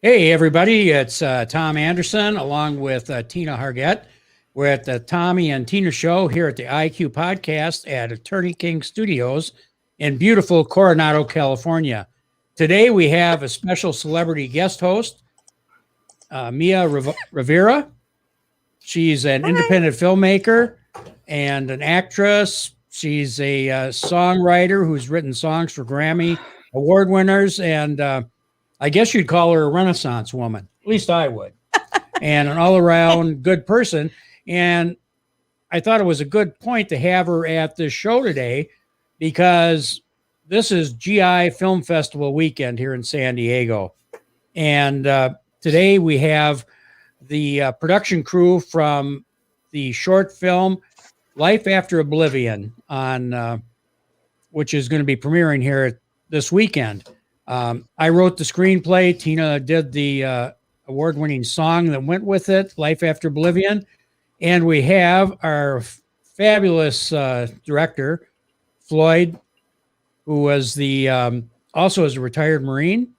Hey, everybody, it's Tom Anderson along with Tina Hargett. We're at the Tommy and Tina Show here at the IQ Podcast at Attorney King Studios in beautiful Coronado, California. Today, we have a special celebrity guest host, Mia Rivera. She's an independent filmmaker and an actress. She's a songwriter who's written songs for Grammy Award winners, and I guess you'd call her a Renaissance woman. At least I would. And an all around good person. And I thought it was a good point to have her at this show today because this is GI Film Festival weekend here in San Diego. And today we have the production crew from the short film Life After Oblivion on which is going to be premiering here this weekend. I wrote the screenplay. Tina did the award-winning song that went with it, Life After Oblivion. And we have our fabulous director, Floyd, who was the also is a retired Marine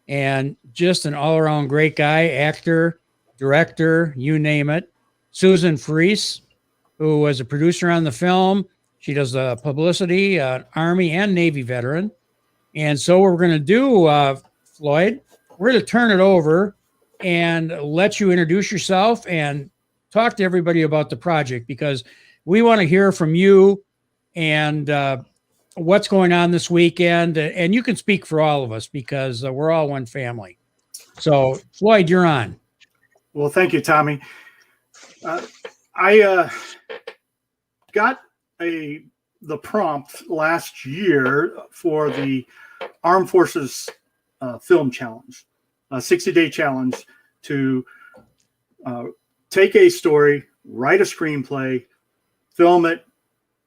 and just an all-around great guy, actor, director, you name it. Susan Freese, who was a producer on the film. She does the publicity, Army and Navy veteran. And so what we're going to do, Floyd, we're going to turn it over and let you introduce yourself and talk to everybody about the project because we want to hear from you and what's going on this weekend. And you can speak for all of us because we're all one family. So, Floyd, you're on. Well, thank you, Tommy. I got the prompt last year for the Armed Forces Film Challenge, a 60-day challenge to take a story, write a screenplay, film it,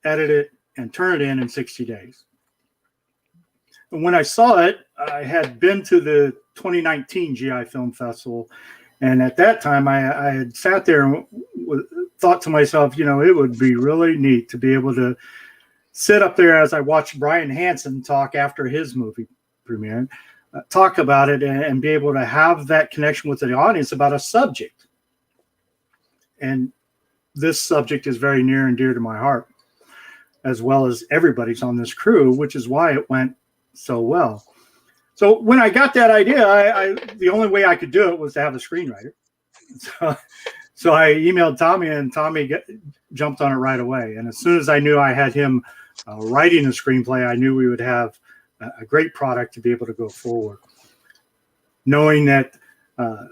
edit it, and turn it in 60 days. And when I saw it, I had been to the 2019 GI Film Festival, and at that time I had sat there and thought to myself, you know, it would be really neat to be able to sit up there as I watched Brian Hansen talk after his movie premiere, talk about it and be able to have that connection with the audience about a subject. And this subject is very near and dear to my heart, as well as everybody's on this crew, which is why it went so well. So when I got that idea, the only way I could do it was to have a screenwriter. So I emailed Tommy, and Tommy jumped on it right away. And as soon as I knew I had him writing a screenplay, I knew we would have a great product to be able to go forward. Knowing that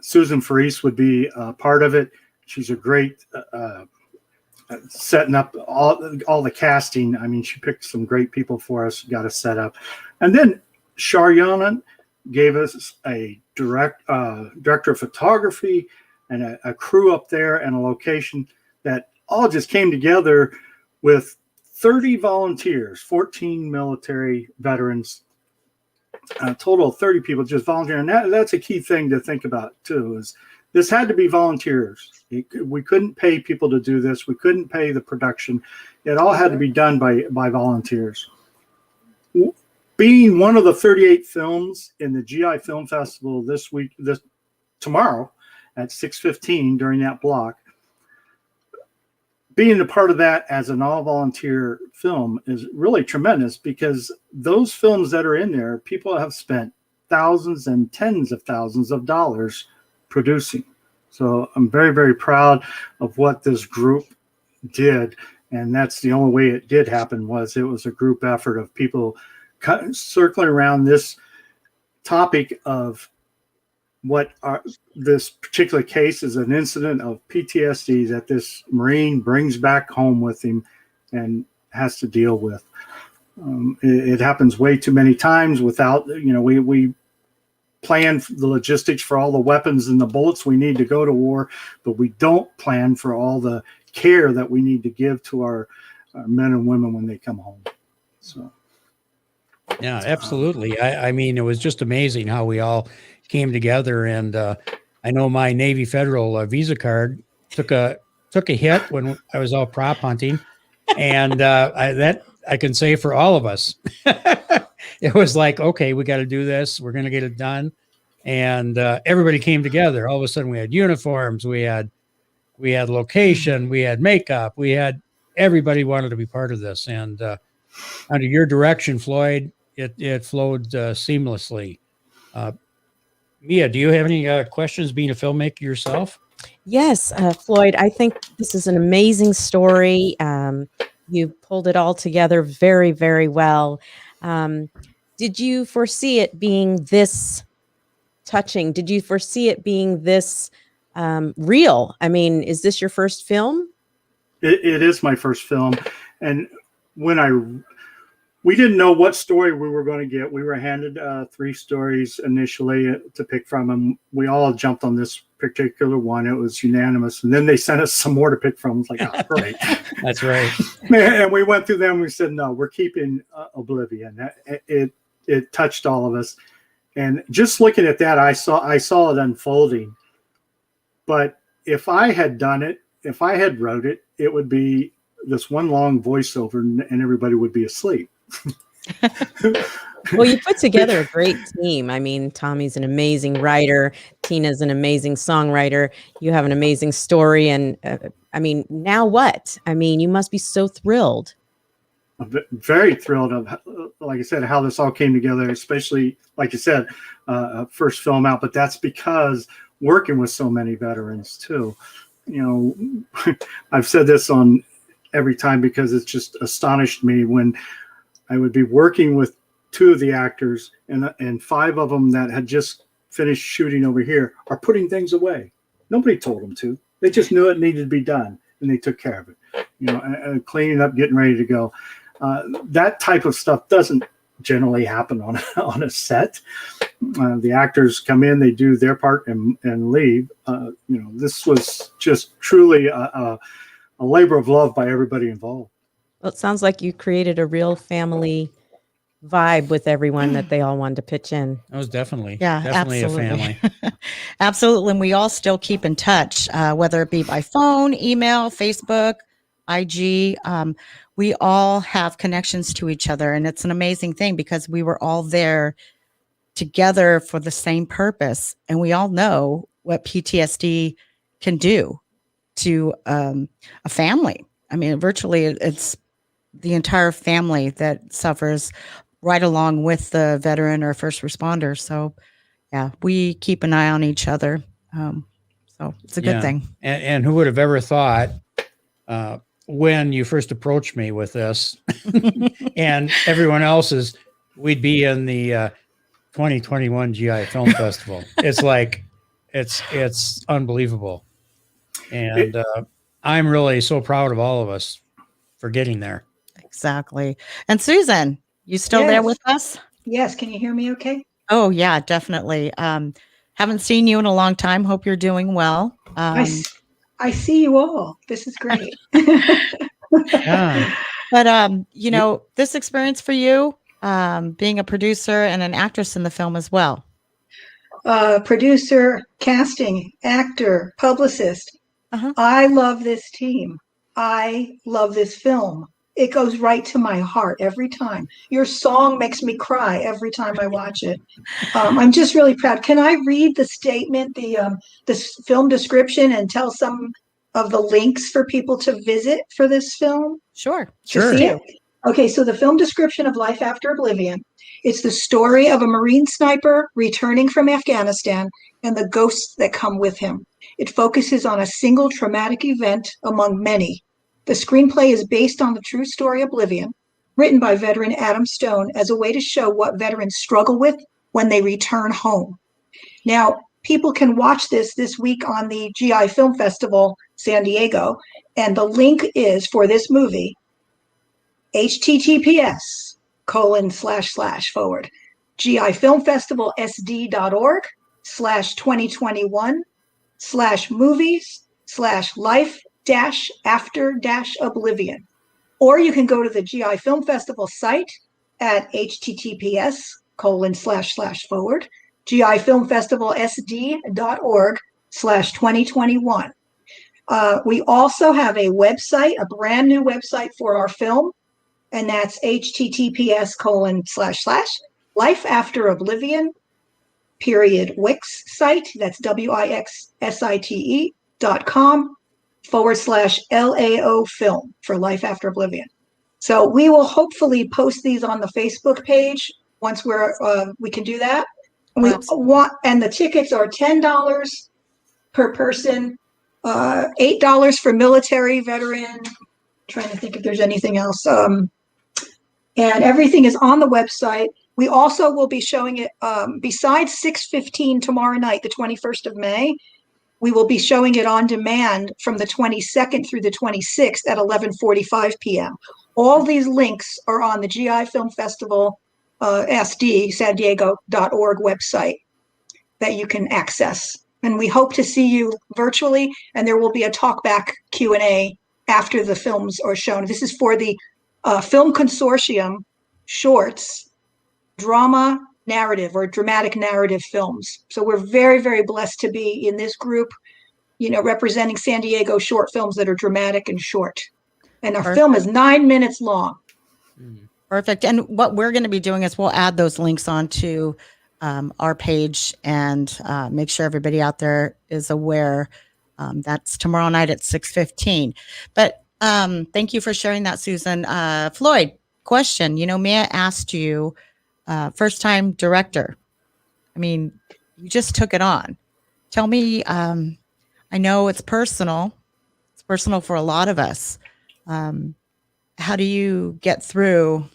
Susan Freese would be part of it, she's a great setting up all the casting. I mean, she picked some great people for us, got us set up. And then Sharyanan gave us a director of photography and a crew up there and a location that all just came together with 30 volunteers, 14 military veterans, a total of 30 people just volunteering. And that's a key thing to think about too, is this had to be volunteers. We couldn't pay people to do this. We couldn't pay the production. It all had to be done by volunteers. Being one of the 38 films in the GI Film Festival tomorrow at 6:15 during that block, being a part of that as an all-volunteer film is really tremendous because those films that are in there, people have spent thousands and tens of thousands of dollars producing. So I'm very, very proud of what this group did. And that's the only way it did happen was it was a group effort of people circling around this topic of what this particular case is an incident of PTSD that this Marine brings back home with him and has to deal with. It happens way too many times without, we plan the logistics for all the weapons and the bullets we need to go to war, but we don't plan for all the care that we need to give to our men and women when they come home. So. Yeah, absolutely. I mean, it was just amazing how we all came together. And I know my Navy Federal Visa card took a hit when I was out prop hunting, and I can say for all of us, it was like, okay, we got to do this. We're going to get it done. and everybody came together. All of a sudden, we had uniforms, we had location, we had makeup, we had everybody wanted to be part of this, and under your direction, Floyd, it flowed seamlessly. Mia, do you have any questions being a filmmaker yourself? Yes, Floyd, I think this is an amazing story. You pulled it all together very, very well. Did you foresee it being this touching? Did you foresee it being this real? I mean, is this your first film? It is my first film. And we didn't know what story we were going to get. We were handed 3 stories initially to pick from, and we all jumped on this particular one. It was unanimous. And then they sent us some more to pick from. It's like, oh, great. That's right. And we went through them and we said, no, we're keeping Oblivion. It touched all of us. And just looking at that, I saw it unfolding. But if I had done it, if I had wrote it, it would be this one long voiceover and everybody would be asleep. Well, you put together a great team. I mean, Tommy's an amazing writer. Tina's an amazing songwriter. You have an amazing story. And I mean, now what? I mean, you must be so thrilled. I'm very thrilled of, like I said, how this all came together, especially, like you said, first film out. But that's because working with so many veterans, too. You know, I've said this on every time because it's just astonished me when I would be working with 2 of the actors and 5 of them that had just finished shooting over here are putting things away. Nobody told them to. They just knew it needed to be done, and they took care of it. You know, cleaning up, getting ready to go. That type of stuff doesn't generally happen on a set. The actors come in, they do their part and leave. You know, this was just truly a labor of love by everybody involved. Well, it sounds like you created a real family vibe with everyone that they all wanted to pitch in. That was definitely Absolutely. a family. Absolutely. And we all still keep in touch, whether it be by phone, email, Facebook, IG. We all have connections to each other. And it's an amazing thing because we were all there together for the same purpose. And we all know what PTSD can do to a family. I mean, virtually it's the entire family that suffers right along with the veteran or first responder. So yeah, we keep an eye on each other. So it's a good thing. And who would have ever thought when you first approached me with this and everyone else's, we'd be in the 2021 GI Film Festival. It's like, it's unbelievable. And I'm really so proud of all of us for getting there. Exactly. And Susan, you still there with us? Yes. Can you hear me okay? Oh, yeah, definitely. Haven't seen you in a long time. Hope you're doing well. I see you all. This is great. Yeah. But, you know, this experience for you, being a producer and an actress in the film as well. Producer, casting, actor, publicist. Uh-huh. I love this team. I love this film. It goes right to my heart every time. Your song makes me cry every time I watch it. I'm just really proud. Can I read the statement, the film description, and tell some of the links for people to visit for this film? Sure. Sure. To see it? Okay, so the film description of Life After Oblivion. It's the story of a Marine sniper returning from Afghanistan and the ghosts that come with him. It focuses on a single traumatic event among many. The screenplay is based on the true story Oblivion, written by veteran Adam Stone as a way to show what veterans struggle with when they return home. Now, people can watch this week on the GI Film Festival, San Diego, and the link is for this movie, https:// gifilmfestivalsd.org/2021/life-after-oblivion. Or you can go to the GI Film Festival site at https:// gifilmfestivalsd.org/2021. We also have a website, a brand new website for our film, and that's https:// lifeafteroblivion Wix site. That's WIXSITE.com/LAO film for Life After Oblivion. So we will hopefully post these on the Facebook page once we can do that. And the tickets are $10 per person, $8 for military veteran. Trying to think if there's anything else. And everything is on the website. We also will be showing it besides 6:15 tomorrow night, the 21st of May. We will be showing it on demand from the 22nd through the 26th at 11:45 p.m. All these links are on the GI Film Festival SD San Diego.org website that you can access. And we hope to see you virtually, and there will be a talkback Q&A after the films are shown. This is for the Film Consortium Shorts Drama Narrative or Dramatic Narrative Films. So we're very, very blessed to be in this group, representing San Diego short films that are dramatic and short. And our film is 9 minutes long. Perfect. And what we're going to be doing is we'll add those links onto our page and make sure everybody out there is aware. That's tomorrow night at 6:15. But thank you for sharing that, Susan. Floyd, question. Mia asked you, first time director. I mean, you just took it on. Tell me, I know it's personal. It's personal for a lot of us. How do you get through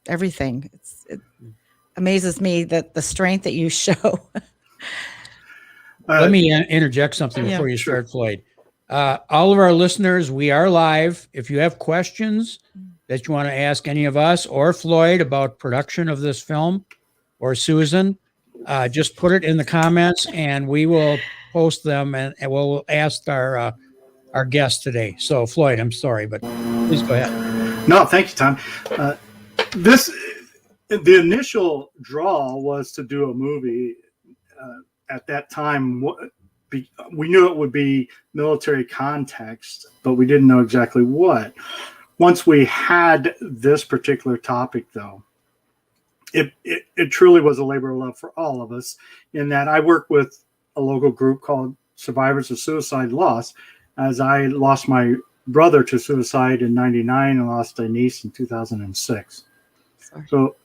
everything? It amazes me that the strength that you show. Let me interject something before you start, Floyd. All of our listeners, we are live. If you have questions that you want to ask any of us or Floyd about production of this film or Susan, just put it in the comments and we will post them and we'll ask our guest today. So Floyd, I'm sorry, but please go ahead. No, thank you, Tom. The initial draw was to do a movie. At that time, we knew it would be military context, but we didn't know exactly what. Once we had this particular topic, though, it truly was a labor of love for all of us, in that I work with a local group called Survivors of Suicide Loss, as I lost my brother to suicide in 1999 and lost a niece in 2006. Sorry. So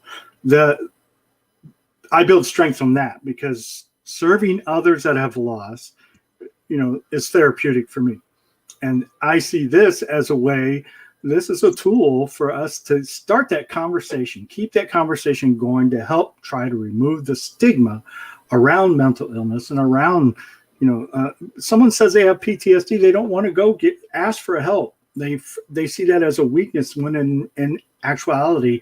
I build strength from that, because serving others that have lost, is therapeutic for me. And I see this as a way, this is a tool for us to start that conversation, keep that conversation going to help try to remove the stigma around mental illness and around, someone says they have PTSD, they don't want to go ask for help. They see that as a weakness, when in actuality,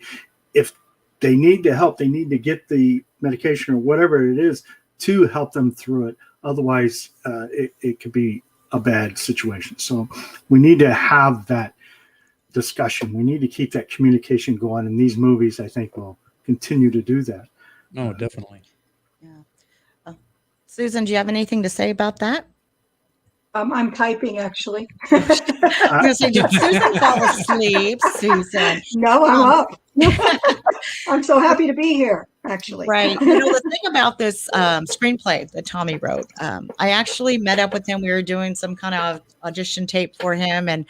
if they need the help, they need to get the medication or whatever it is to help them through it. Otherwise, it could be a bad situation. So we need to have that discussion. We need to keep that communication going. And these movies, I think, will continue to do that. No, definitely. Yeah. Susan, do you have anything to say about that? I'm typing, actually. I was going to say, did Susan fall asleep? Susan. No, I'm up. I'm so happy to be here, actually. Right. The thing about this screenplay that Tommy wrote, I actually met up with him. We were doing some kind of audition tape for him, and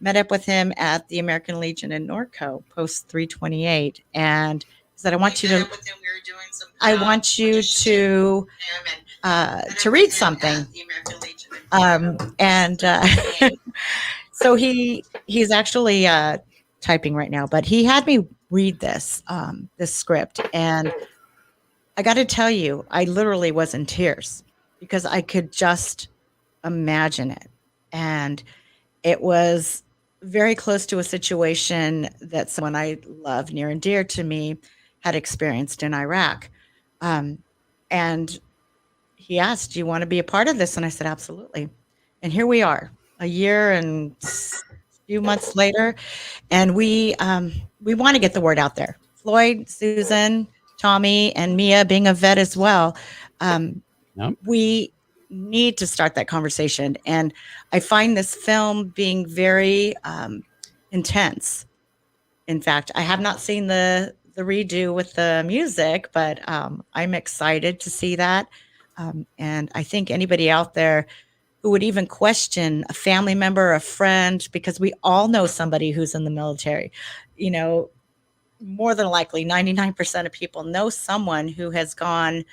met up with him at the American Legion in Norco, post 328. And he said, I want you to read something. So he's actually typing right now, but he had me read this script, and I got to tell you, I literally was in tears because I could just imagine it, and it was very close to a situation that someone I love near and dear to me had experienced in Iraq, and he asked, do you want to be a part of this? And I said, absolutely. And here we are, a year and a few months later. And we want to get the word out there. Floyd, Susan, Tommy, and Mia, being a vet as well. We need to start that conversation. And I find this film being very intense. In fact, I have not seen the the redo with the music, but I'm excited to see that. And I think anybody out there who would even question a family member, a friend, because we all know somebody who's in the military, you know, more than likely 99% of people know someone who has gone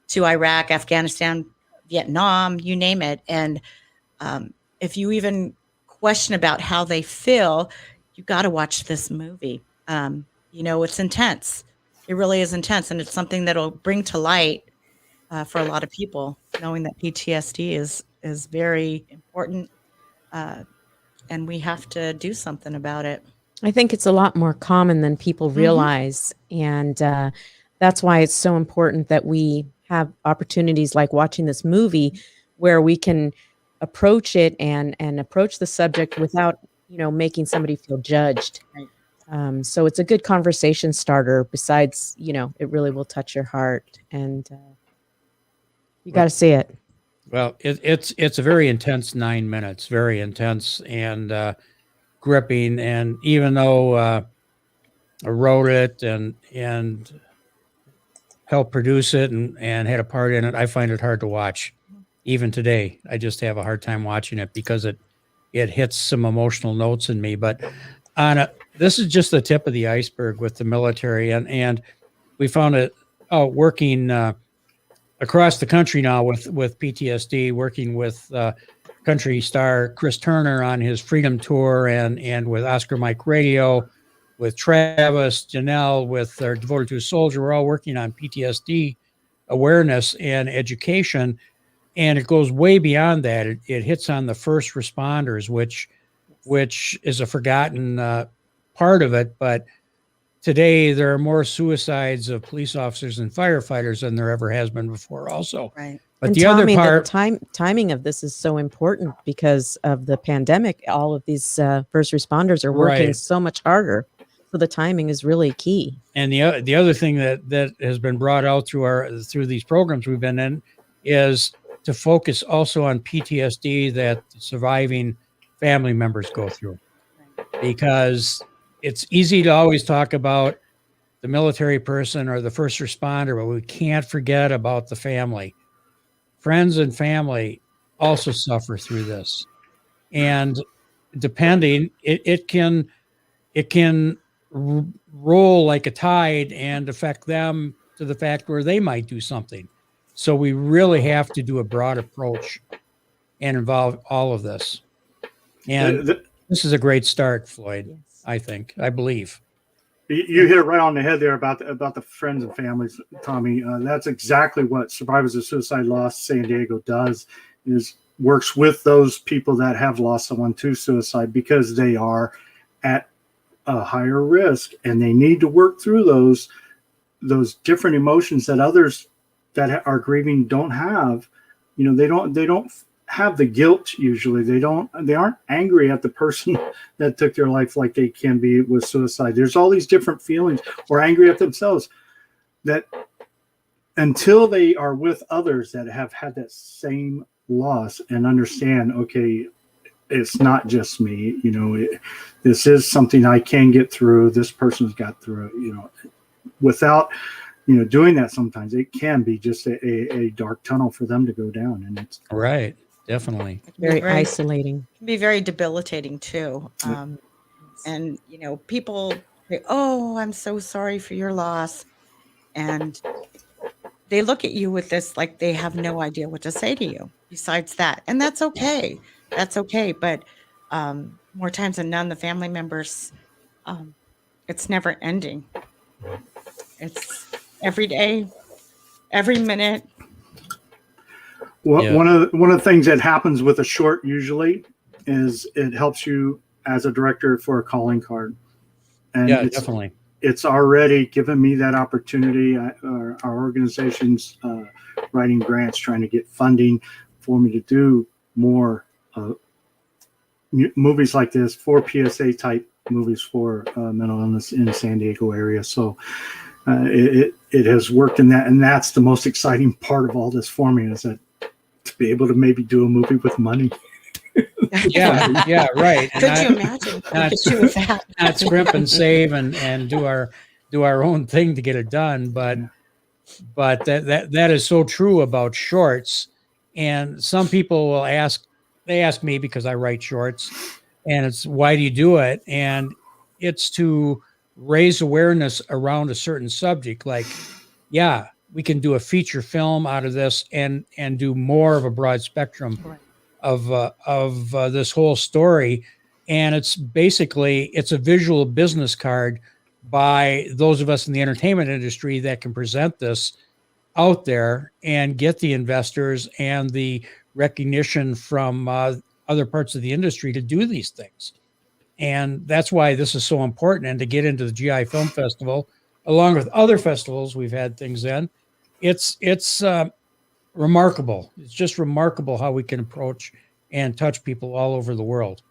to Iraq, Afghanistan, Vietnam, you name it. And if you even question about how they feel, you got to watch this movie. You know, it's intense. It really is intense. And it's something that'll bring to light for a lot of people, knowing that PTSD is very important. And we have to do something about it. I think it's a lot more common than people realize. And that's why it's so important that we have opportunities like watching this movie where we can approach it and approach the subject without, you know, making somebody feel judged. Right. So it's a good conversation starter. Besides, you know, it really will touch your heart, and you got to see it. Well, it's a very intense 9 minutes, very intense and gripping. And even though I wrote it and helped produce it and had a part in it, I find it hard to watch. Even today, I just have a hard time watching it because it hits some emotional notes in me. But this is just the tip of the iceberg with the military, and we found it working across the country now with PTSD, working with country star Chris Turner on his Freedom Tour, and with Oscar Mike Radio, with Travis, Janelle, with our Devoted to a Soldier. We're all working on PTSD awareness and education. And it goes way beyond that. It hits on the first responders, which is a forgotten part of it. But today there are more suicides of police officers and firefighters than there ever has been before also. Right. But And the Tommy, other part, the timing of this is so important because of the pandemic. All of these first responders are working Right. so much harder. So the timing is really key. and the other thing that has been brought out through these programs we've been in is to focus also on PTSD that surviving family members go through, because it's easy to always talk about the military person or the first responder, but we can't forget about the family. Friends and family also suffer through this. And depending, it can roll like a tide and affect them to the fact where they might do something. So we really have to do a broad approach and involve all of this. And this is a great start, Floyd. Yes. I believe. You hit it right on the head there about the friends and families, Tommy. That's exactly what Survivors of Suicide Lost San Diego does, is works with those people that have lost someone to suicide, because they are at a higher risk and they need to work through those different emotions that others that are grieving don't have. You know, they don't have the guilt usually. They aren't angry at the person that took their life like they can be with suicide. There's all these different feelings, or angry at themselves, that until they are with others that have had that same loss and understand, okay, it's not just me, you know, this is something I can get through. This person's got through it, you know. Without, you know, doing that, sometimes it can be just a dark tunnel for them to go down. And it's Right. Definitely. Very isolating. Can be very debilitating too. And you know, people say, "Oh, I'm so sorry for your loss," and they look at you with this like they have no idea what to say to you besides that. And that's okay. That's okay. But more times than none, the family members, it's never ending. It's every day, every minute. Well, Yeah. one of the things that happens with a short usually is it helps you as a director for a calling card. And Yeah, definitely. It's already given me that opportunity. Our organization's writing grants, trying to get funding for me to do more movies like this, for PSA type movies for mental illness in the San Diego area. So it has worked in that, and that's the most exciting part of all this for me, is that to be able to maybe do a movie with money. Yeah, right. Could you imagine? Look at you with that. Not scrimp and save and do our do our own thing to get it done. But that is so true about shorts. And some people will ask me because I write shorts, and it's, why do you do it? And it's to raise awareness around a certain subject. Like, yeah, we can do a feature film out of this and do more of a broad spectrum of this whole story. And it's basically, it's a visual business card by those of us in the entertainment industry that can present this out there and get the investors and the recognition from other parts of the industry to do these things. And that's why this is so important. And to get into the GI Film Festival, along with other festivals we've had things in, it's remarkable. It's just remarkable how we can approach and touch people all over the world.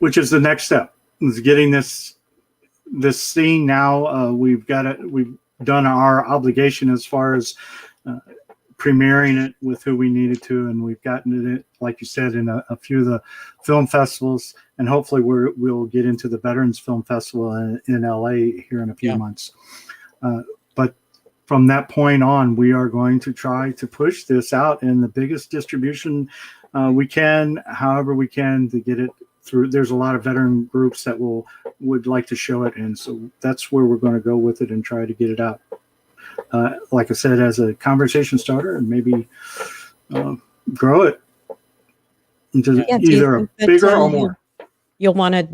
Which is the next step, is getting this scene now. We've done our obligation as far as premiering it with who we needed to, and we've gotten it, like you said, in a few of the film festivals, and hopefully we'll get into the Veterans Film Festival in LA here in a few months. But from that point on, we are going to try to push this out in the biggest distribution we can, however we can, to get it through. There's a lot of veteran groups that would like to show it, and so that's where we're going to go with it and try to get it out. Like I said, as a conversation starter, and maybe grow it into either a bigger or more. You'll want to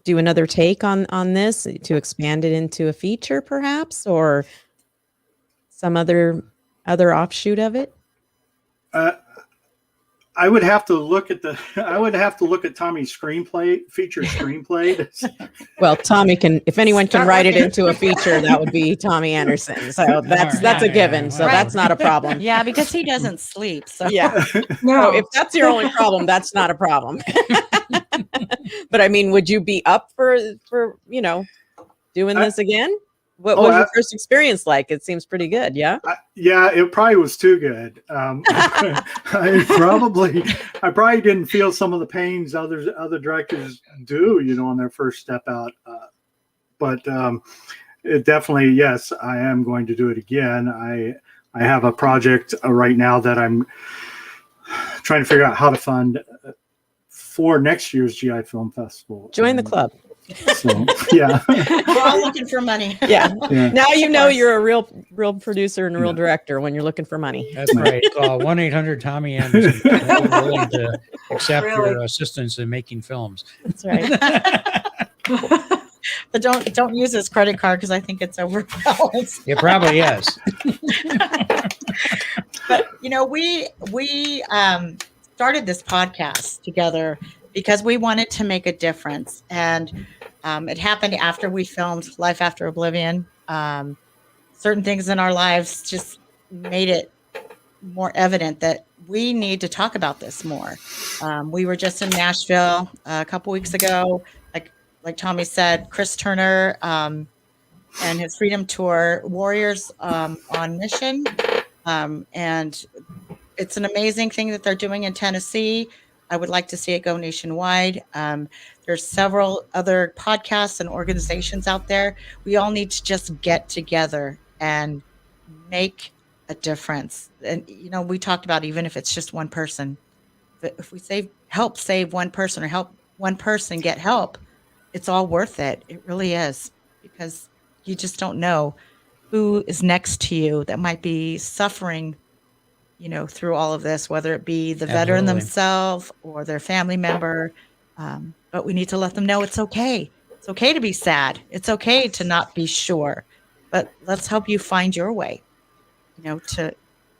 do another take on this to expand it into a feature, perhaps, or some other offshoot of it. I would have to look at Tommy's feature screenplay. Well, Tommy can, if anyone can write it into a feature, that would be Tommy Anderson. So that's a given. So that's not a problem. Yeah, because he doesn't sleep. So Yeah. No, So if that's your only problem, that's not a problem. But I mean, would you be up for doing this again? What was your first experience like? It seems pretty good. Yeah. Yeah, it probably was too good. I probably didn't feel some of the pains other directors do, on their first step out. But it definitely, yes, I am going to do it again. I have a project right now that I'm trying to figure out how to fund for next year's GI Film Festival. Join the club. So, yeah. we're all looking for money. Yeah. Yeah. Now you're a real producer and a real director when you're looking for money. That's right. Call 1-800-TOMMY Anderson. We're willing to accept your assistance in making films. That's right. But don't use his credit card because I think it's overbalanced. It probably is. But we started this podcast together because we wanted to make a difference, and it happened after we filmed Life After Oblivion. Certain things in our lives just made it more evident that we need to talk about this more. We were just in Nashville a couple weeks ago. Like Tommy said, Chris Turner and his Freedom Tour, Warriors on Mission. And it's an amazing thing that they're doing in Tennessee. I would like to see it go nationwide. There's several other podcasts and organizations out there. We all need to just get together and make a difference. And, we talked about, even if it's just one person, if we help save one person or help one person get help, it's all worth it. It really is, because you just don't know who is next to you that might be suffering, through all of this, whether it be the veteran themselves or their family member. But we need to let them know it's okay. It's okay to be sad. It's okay to not be sure. But let's help you find your way, to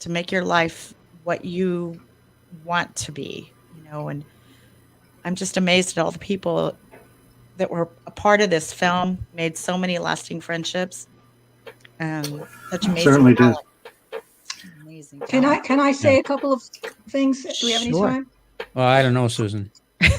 make your life what you want to be, and I'm just amazed at all the people that were a part of this film, made so many lasting friendships. Such amazing Certainly talent. Amazing talent. can I say a couple of things? Do we have any time? Well, I don't know, Susan.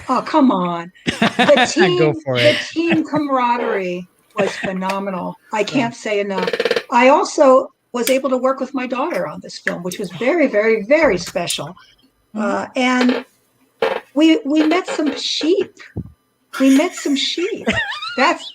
Oh, come on. The team, Go for it. The team camaraderie was phenomenal. I can't say enough. I also was able to work with my daughter on this film, which was very, very, very special. And we met some sheep. That's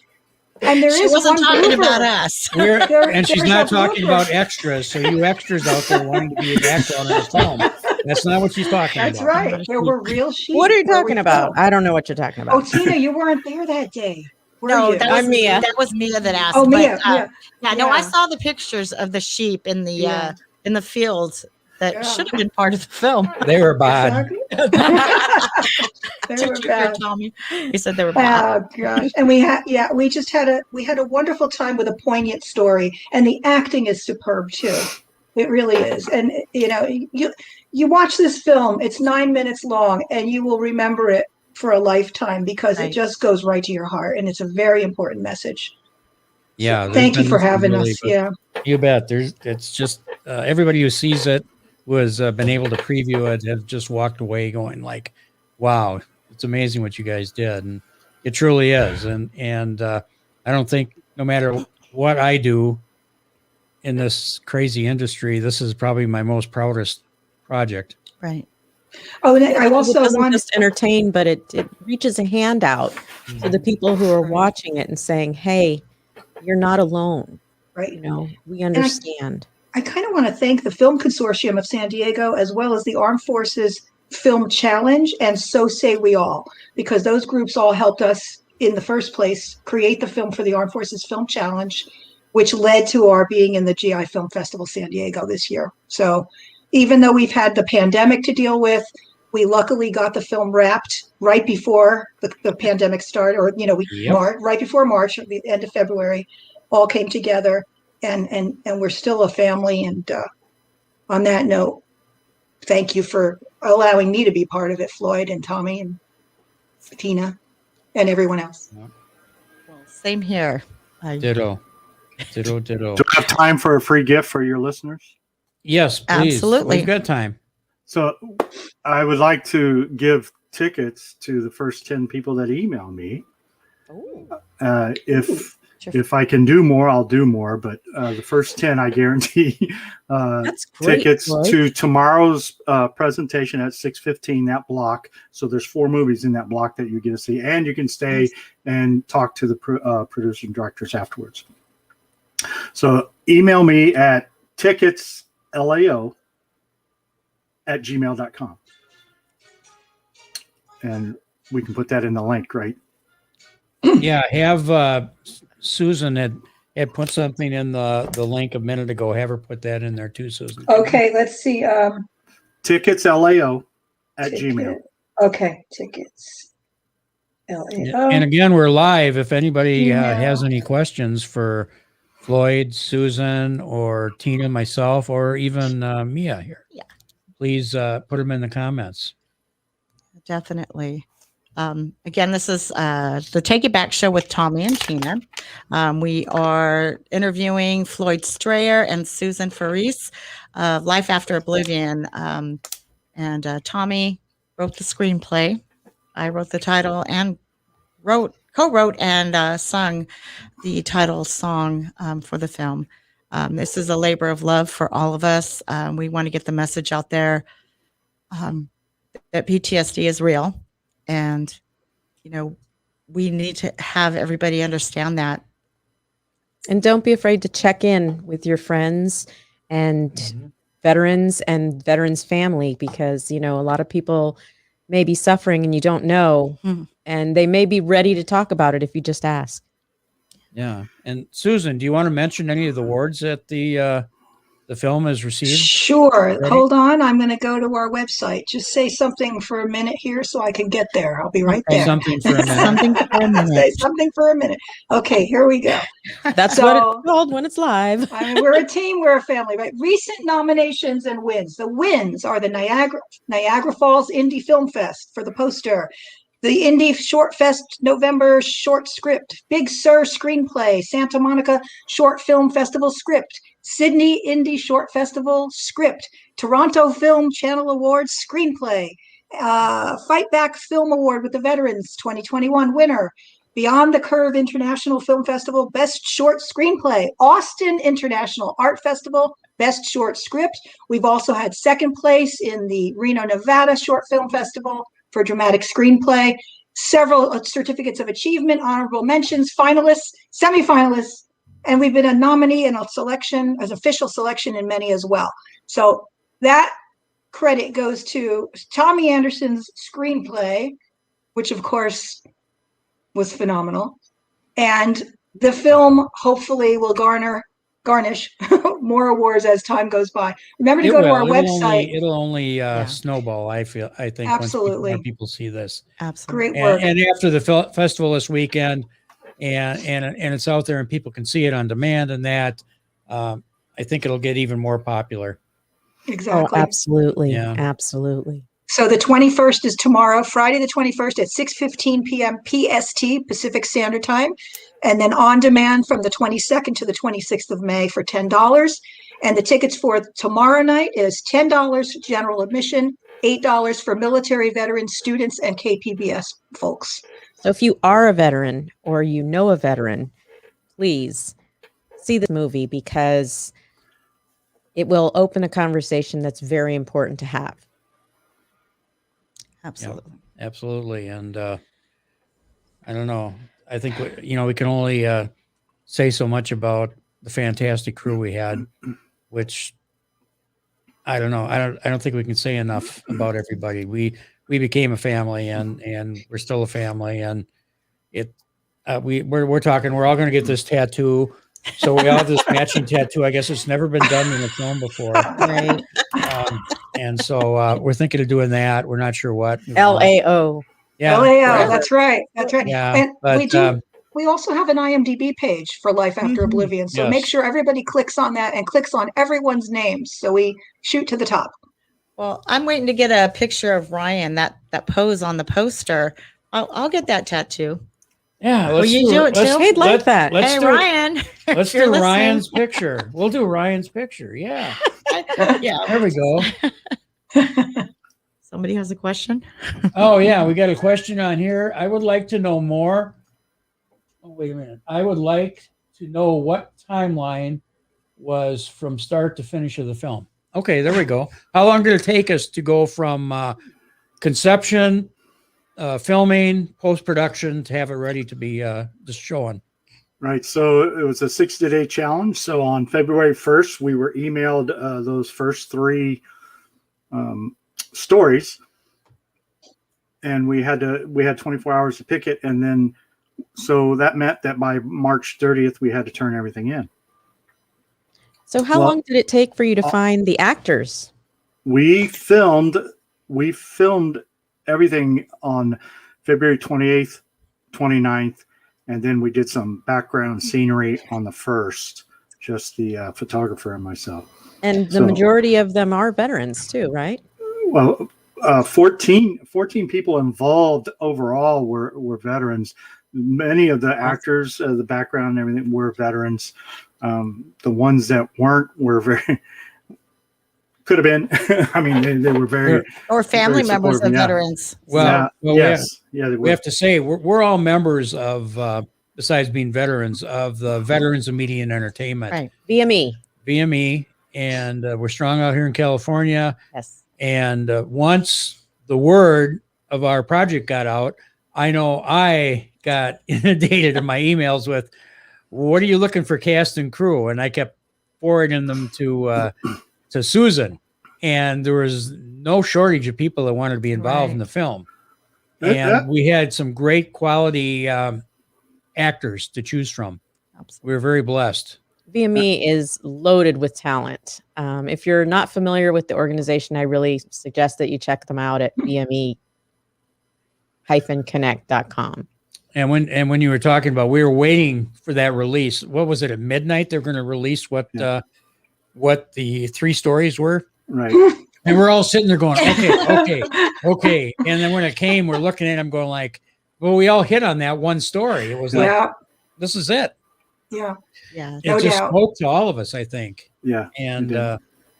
And there She is wasn't one talking blooper. about us. And she's there's not a talking blooper. about extras. So you extras out there wanting to be a background in the film, that's not what she's talking That's about. right. There were real sheep. What are you where we talking about? filmed. I don't know what you're talking Oh, about. Tina, you weren't there that day. Were No, you? that was I'm Mia. That was Mia that asked. Oh, Mia. But, Mia. yeah, no, I Yeah. saw the pictures of the sheep in Yeah. the fields that Yeah. should have been part of the film. They were bad. Exactly. They Did were you hear bad. Tommy? He said they were bad. Oh gosh. And we had we had a wonderful time with a poignant story, and the acting is superb too. It really is. And you watch this film, it's 9 minutes long, and you will remember it for a lifetime because it Right. just goes right to your heart, and it's a very important message. Yeah. So there's thank you been for some having really us. good- Yeah. You bet. It's just everybody who sees it was been able to preview it have just walked away going like, wow, it's amazing what you guys did. And it truly is. And I don't think no matter what I do in this crazy industry, this is probably my most proudest project. Right. Oh, and I It also doesn't want just entertain, but it reaches a hand out to the people who are watching it and saying, hey, you're not alone. right. You know, we understand. I kind of want to thank the Film Consortium of San Diego, as well as the Armed Forces Film Challenge and So Say We All, because those groups all helped us in the first place create the film for the Armed Forces Film Challenge, which led to our being in the GI Film Festival San Diego this year. So even though we've had the pandemic to deal with, we luckily got the film wrapped right before the pandemic started, or Yep. right before March, or the end of February, all came together. And we're still a family. And on that note, thank you for allowing me to be part of it, Floyd and Tommy and Tina and everyone else. Well, same here. Ditto. Ditto. Do I have time for a free gift for your listeners? Yes, please. Absolutely. We've got time. So I would like to give tickets to the first 10 people that email me. If I can do more, I'll do more. But the first 10, I guarantee That's great, tickets Floyd. to tomorrow's presentation at 6:15, that block. So there's 4 movies in that block that you get to see. And you can stay and talk to the producers and directors afterwards. So email me at ticketslao@gmail.com. And we can put that in the link, right? Yeah, have Susan had put something in the link a minute ago. Have her put that in there too, Susan. Okay, let's see. ticketslao@gmail. Okay, tickets. LAO. And again, we're live. If anybody Yeah. has any questions for Floyd, Susan, or Tina, myself, or even Mia here, please put them in the comments. Definitely. Again, this is the Take It Back show with Tommy and Tina. We are interviewing Floyd Strayer and Susan Faris of Life After Oblivion. And Tommy wrote the screenplay. I wrote the title and co-wrote and sung the title song for the film. This is a labor of love for all of us. We want to get the message out there that PTSD is real. And, we need to have everybody understand that. And don't be afraid to check in with your friends and veterans and veterans family, because, a lot of people may be suffering and you don't know, and they may be ready to talk about it if you just ask. Yeah. And Susan, do you want to mention any of the awards that the film has received? Sure. Ready? Hold on. I'm going to go to our website. Just say something for a minute here so I can get there. I'll be right Okay. there. Something for a minute. Something for a minute. Say something for a minute. Okay, here we go. That's So- what it's called when it's live. I mean, we're a team, we're a family, right? Recent nominations and wins. The wins are the Niagara Falls Indie Film Fest for the poster, the Indie Short Fest November short script, Big Sur Screenplay, Santa Monica Short Film Festival script, Sydney Indie Short Festival script, Toronto Film Channel Awards screenplay, Fight Back Film Award with the Veterans 2021 winner, Beyond the Curve International Film Festival Best Short Screenplay, Austin International Art Festival Best Short Script. We've also had second place in the Reno, Nevada Short Film Festival for dramatic screenplay, several certificates of achievement, honorable mentions, finalists, semifinalists, and we've been a nominee in a selection, as official selection in many as well. So that credit goes to Tommy Anderson's screenplay, which of course was phenomenal. And the film hopefully will garnish more awards as time goes by. Remember to go to our website. It'll only snowball. I think Absolutely. once more people see this. Absolutely. Great work. And after the festival this weekend, and it's out there and people can see it on demand, and that I think it'll get even more popular. Exactly. Oh, absolutely. Yeah. Absolutely. So the 21st is tomorrow, Friday the 21st at 6:15 p.m. PST, Pacific Standard Time. And then on demand from the 22nd to the 26th of May for $10. And the tickets for tomorrow night is $10 general admission, $8 for military veterans, students, and KPBS folks. So if you are a veteran or you know a veteran, please see this movie because it will open a conversation that's very important to have. Absolutely. Yeah, absolutely. And I don't know. I think we can only say so much about the fantastic crew we had, which I don't know. I don't think we can say enough about everybody. We became a family, and we're still a family. And we're talking. We're all going to get this tattoo. So we all have this matching tattoo. I guess it's never been done in a film before. Right. And so we're thinking of doing that. We're not sure what. LAO. Yeah. LAO, that's right. That's right. Yeah. And But, we also have an IMDb page for Life After Oblivion. So make sure everybody clicks on that and clicks on everyone's names. So we shoot to the top. Well, I'm waiting to get a picture of Ryan, that pose on the poster. I'll get that tattoo. Yeah. Will you do it too? I'd like that. Let's Hey, do Ryan. Let's if you're do listening. Ryan's picture. We'll do Ryan's picture. Yeah. Yeah. There we go. Somebody has a question? Oh, yeah. We got a question on here. I would like to know more. Oh, wait a minute. I would like to know what timeline was from start to finish of the film. Okay, there we go. How long did it take us to go from conception, filming, post-production to have it ready to be just showing? Right. So it was a 60-day challenge. So on February 1st, we were emailed those first three stories, and we had 24 hours to pick it, and then so that meant that by March 30th we had to turn everything in. So how long did it take for you to find the actors? We filmed everything on February 28th, 29th, and then we did some background scenery on the 1st, just the photographer and myself. And the majority of them are veterans too, right? Well, 14 people involved overall were veterans. Many of the actors, the background and everything were veterans. The ones that weren't were very, could have been. I mean, they were very. Or family very members of supportive, yeah. veterans. Well, yes. Yeah, they we have to say we're all members of, besides being veterans, of the Veterans of Media and Entertainment. Right. VME. And we're strong out here in California. Yes. And once the word of our project got out, I know I got inundated in my emails with, what are you looking for cast and crew? And I kept forwarding them to Susan. And there was no shortage of people that wanted to be involved in the film. And we had some great quality actors to choose from. Absolutely. We were very blessed. VME is loaded with talent. If you're not familiar with the organization, I really suggest that you check them out at VME-connect.com. And when you were talking about, we were waiting for that release. What was it, at midnight? They're going to release what the 3 stories were. Right. And we're all sitting there going, okay. And then when it came, we're looking at them going like, well, we all hit on that one story. It was like, this is it. Yeah. Yeah. It just spoke to all of us, I think. Yeah. And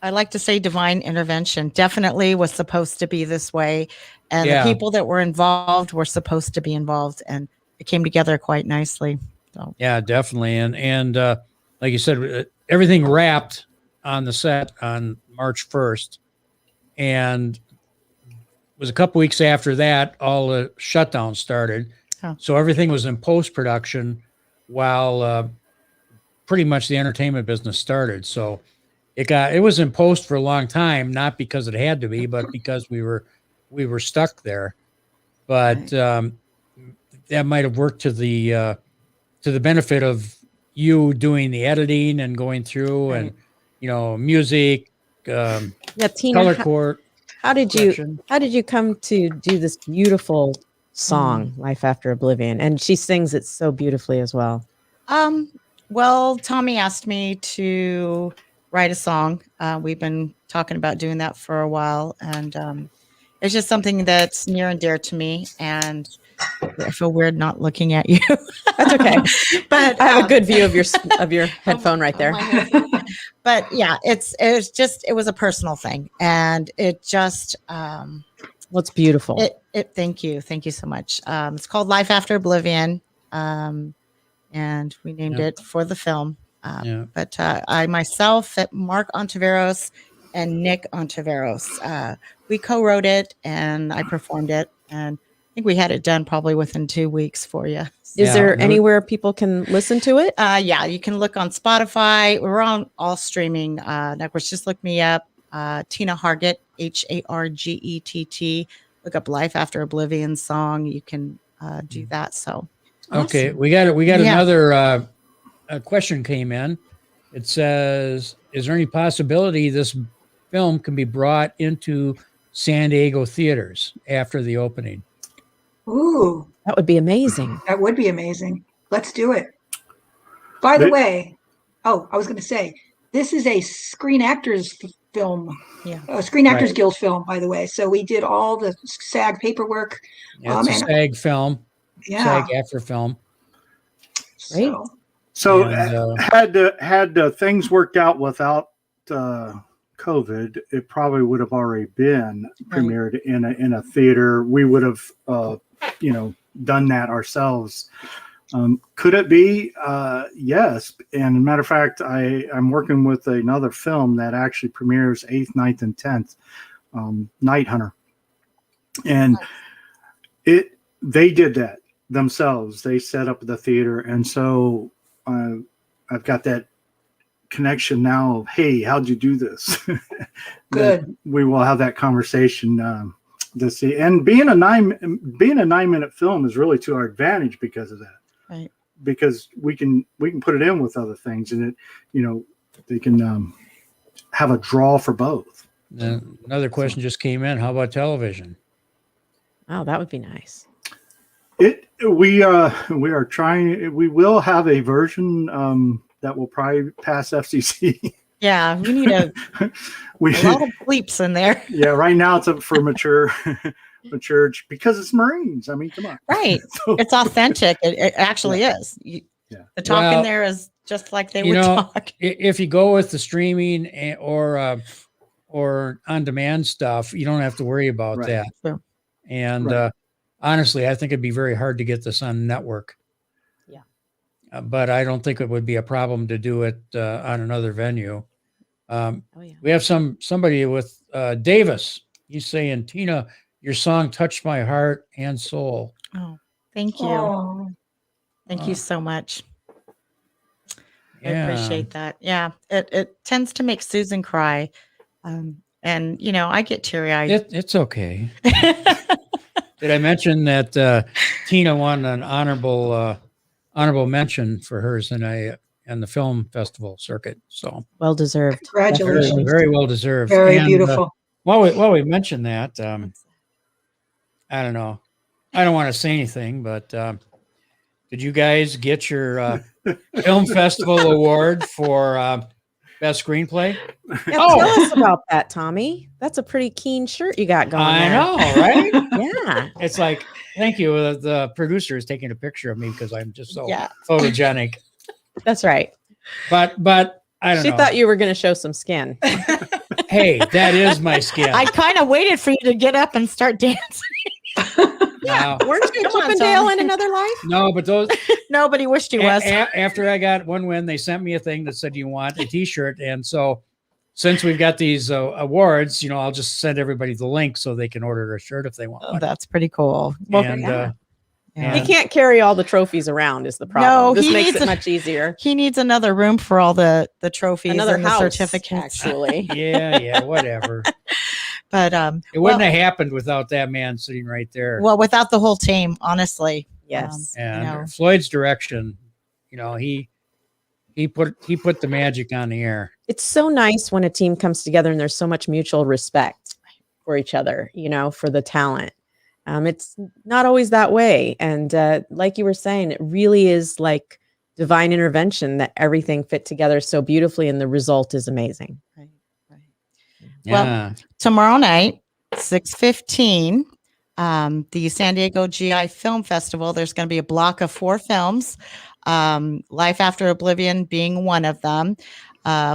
I like to say divine intervention definitely was supposed to be this way. And the people that were involved were supposed to be involved. And it came together quite nicely. So yeah, definitely. And like you said, everything wrapped on the set on March 1st. And was a couple weeks after that, all the shutdowns started. Oh. So everything was in post-production while pretty much the entertainment business started. So it was in post for a long time, not because it had to be, but because we were stuck there. But that might have worked to the benefit of you doing the editing and going through and, music, Yeah, Tina, color court. how did correction. you come to do this beautiful song, Life After Oblivion? And she sings it so beautifully as well. Well, Tommy asked me to write a song. We've been talking about doing that for a while, and it's just something that's near and dear to me. And I feel weird not looking at you. That's okay. But I have a good view of your headphone right there. But yeah, it was a personal thing, and it just What's beautiful. Thank you so much. It's called Life After Oblivion, and we named it for the film. But I myself, Mark Ontiveros and Nick Ontiveros, we co-wrote it and I performed it, and I think we had it done probably within 2 weeks for you. Is there anywhere people can listen to it? Yeah, you can look on Spotify. We're on all streaming networks. Just look me up, Tina Hargett, Hargett. Look up Life After Oblivion song. You can do that. So Okay, awesome. we got another question came in. It says, "Is there any possibility this film can be brought into San Diego theaters after the opening?" Ooh, That would be amazing. that would be amazing. Let's do it. By the way, I was going to say, this is a Screen Actors film, a Screen Actors Guild film, by the way. So we did all the SAG paperwork. Yeah, it's a SAG film, Yeah. SAG after film. Great. So And, had things worked out without COVID, it probably would have already been premiered in a theater. We would have, done that ourselves. Could it be? Yes. And as a matter of fact, I'm working with another film that actually premieres 8th, 9th, and 10th, Night Hunter. And they did that themselves. They set up the theater. And so I've got that connection now of, hey, how'd you do this? Good. We will have that conversation to see. And being a 9-minute film is really to our advantage because of that. Right. Because we can put it in with other things, and they can have a draw for both. Another question just came in. How about television? Oh, that would be nice. We are trying. We will have a version that will probably pass FCC. Yeah, we need a lot of bleeps in there. Yeah, right now it's up for mature because it's Marines. I mean, come on. Right. So, It's authentic. It actually is. The talk in there is just like they would talk. If you go with the streaming or on-demand stuff, you don't have to worry about that. Sure. And honestly, I think it'd be very hard to get this on network. Yeah. But I don't think it would be a problem to do it on another venue. Oh, yeah. We have somebody with Davis. He's saying, "Tina, your song touched my heart and soul." Oh, thank you. Oh, Thank you so much. I Yeah. appreciate that. Yeah, it tends to make Susan cry. And, I get teary-eyed. It's okay. Did I mention that Tina won an honorable mention for hers in the film festival circuit? So Well deserved. congratulations. very, very well deserved. Very And, beautiful. while we mentioned that, I don't know. I don't want to say anything, but did you guys get your film festival award for best screenplay? Yeah, tell us about that, Tommy. That's a pretty keen shirt you got going I there. know, right? Yeah. It's like, thank you. The producer is taking a picture of me because I'm just so Yeah. photogenic. That's right. But I don't She know. thought you were going to show some skin. Hey, that is my skin. I kind of waited for you to get up and start dancing. Wow. Weren't you Come on, Chippendale Tom. in another life? No, but those Nobody wished he was. after I got one win, they sent me a thing that said, "You want a T-shirt?" And so since we've got these awards, I'll just send everybody the link so they can order a shirt if they want Oh, one. that's pretty cool. And, yeah. Yeah. He can't carry all the trophies around is the problem. No, This he makes needs it much easier. He needs another room for all the trophies Another and house, the certificates. actually. yeah, whatever. But It wouldn't have happened without that man sitting right there. well, without the whole team, honestly. Yes. And Floyd's direction, he put the magic on the air. It's so nice when a team comes together and there's so much mutual respect for each other, for the talent. It's not always that way. And like you were saying, it really is like divine intervention that everything fit together so beautifully and the result is amazing. Right. Yeah. Well, tomorrow night, 6:15, the San Diego GI Film Festival, there's going to be a block of 4 films, Life After Oblivion being one of them.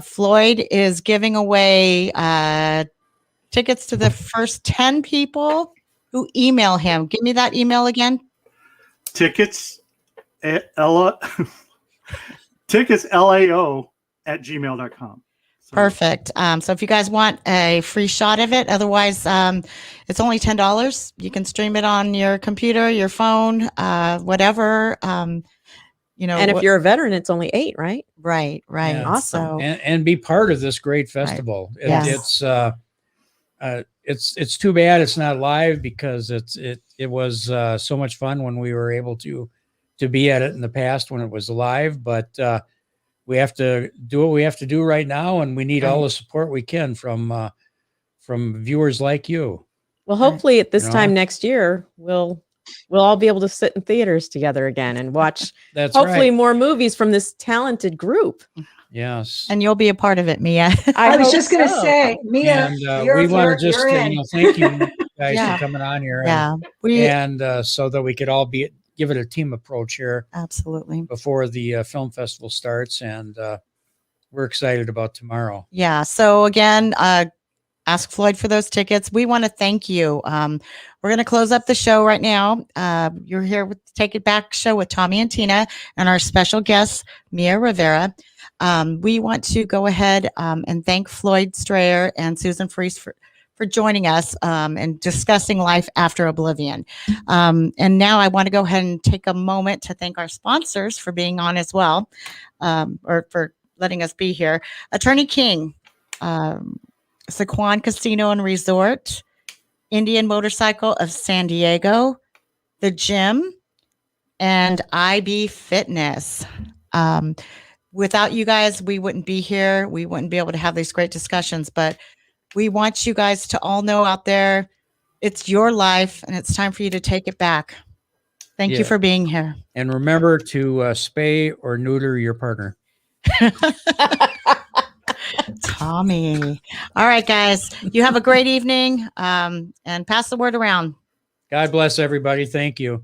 Floyd is giving away tickets to the first 10 people who email him. Give me that email again. Tickets lao at gmail.com. So, Perfect. So if you guys want a free shot of it, otherwise it's only $10. You can stream it on your computer, your phone, whatever. And if you're a veteran, it's only $8, right? Right. Yeah. Awesome. And be part of this great festival. Yes. It's too bad it's not live because it was so much fun when we were able to be at it in the past when it was live, but we have to do what we have to do right now, and we need all the support we can from viewers like you. Well, hopefully at this time next year, we'll all be able to sit in theaters together again and watch hopefully more movies from this talented group. Yes. And you'll be a part of it, Mia. I was just going to say, Mia, And we want to just thank you guys for coming on here. And so that we could all give it a team approach here. Absolutely. Before the film festival starts, and we're excited about tomorrow. Yeah. So again, ask Floyd for those tickets. We want to thank you. We're going to close up the show right now. You're here with the Take It Back show with Tommy and Tina and our special guest, Mia Rivera. We want to go ahead and thank Floyd Strayer and Susan Freese for joining us and discussing Life After Oblivion. And now I want to go ahead and take a moment to thank our sponsors for being on as well, or for letting us be here. Attorney King, Sequan Casino and Resort, Indian Motorcycle of San Diego, The Gym, and IB Fitness. Without you guys, we wouldn't be here. We wouldn't be able to have these great discussions, but we want you guys to all know out there, it's your life and it's time for you to take it back. Thank you for being here. And remember to spay or neuter your partner. Tommy. All right, guys, you have a great evening and pass the word around. God bless everybody. Thank you.